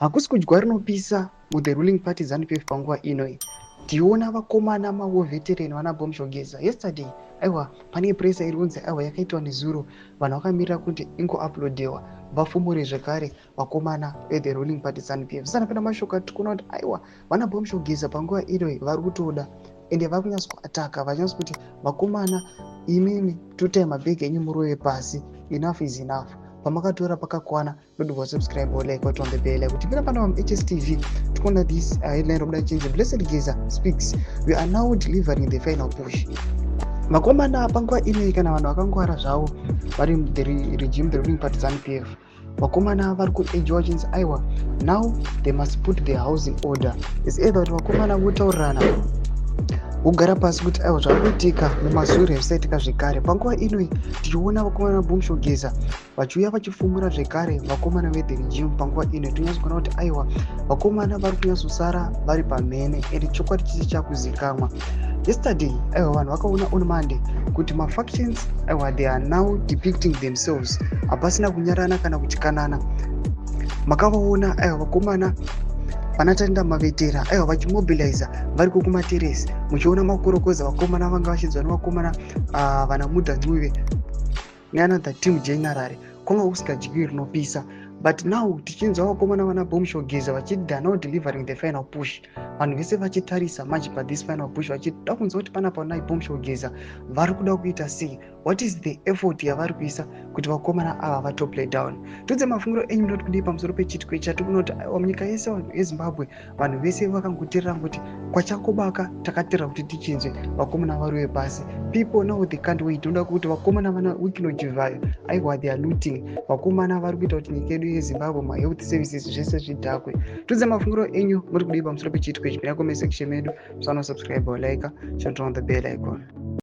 Hakusi kudya rinopisa with the ruling party ZANU-PF panguva inoi. Tiona vakomana veterani vana Bomushongeza. Yesterday, aiwa, pane presa irunzi aiwa yakaitwa nezuro, vanhu vakamirira kuti ingo-uploadiwa vafumure zvekare vakomana the ruling party ZANU-PF. Saka napenda mashoko atikuona kuti aiwa, vana Bomushongeza panguva inoi vari kutoda ende vari kunyatsoataka vachinatso kuti vakomana imimi totai mabhegi enyu murove pasi, enough is enough. Pamakatora pakakwana, don't forget to subscribe or like or turn the bell. Kuti pina pano HSTV, tukona this headline of the change. Blessed Geza speaks. We are now delivering the final push. Vakomana panguva inoi kana vanhu vakangwara zvavo vari the regime, the ruling party ZANU-PF. Vakomana vari kuedge vachinzi aiwa, now they must put their house in order. It's either kuti vakomana votaurirana kugara pasi kuti aiwa zviri kuitika mumashure zvisaitika zvekare. Panguva inoi tichiona vakomana Bomushongeza vachiuya vachifumura zvekare vakomana the regime. Panguva inoi tonyatsokuona kuti aiwa, vakomana vari kunyatsosara vari pamhene ende chokwadi chisi chakuzikamwa. Yesterday, aiwa, vanhu vakaona on Monday kuti mafactions aiwa they are now depicting themselves, hapasina kunyarana kana kutyanana. Makavaona aiwa vakomana vanatanda mavetera aiwa vachimobiliza vari kukumateresi, muchiona makorokoza vakomana vanga vachinzwa nevakomana vana Mudha Ncube neanother team general kwanga kusikadyiwi rinopisa. But now tichinzwa vakomana vana Bomushongeza vachiti they are now delivering the final push. Vanhu vese vachitarisa manje this final push vachida kunzwa kuti panapa nai Bomushongeza vari kuda kuita sei, what is the effort yavari kuisa kuti vakomana ava vatoplay down. Tudze mafungiro enyu ndoti kudii pamusoro pechitiko chatikuona kuti aiwa munyika yese yeZimbabwe vanhu vese vakangoteerera kuti kwachakobaka takateerera kuti tichinzwe vakomana variwe pasi. People now they can't wait. Ndoda kuti vakomana vana Wikino Chivayo aiwa they are looting. Vakomana vari kuita kuti nyika yedu yeZimbabwe ma health services zvese zvidhakwe. Tudze mafungiro enyu muri kudii pamusoro pechitiko ichi. Pina comment section medu, musana subscribe or like, turn on the bell icon.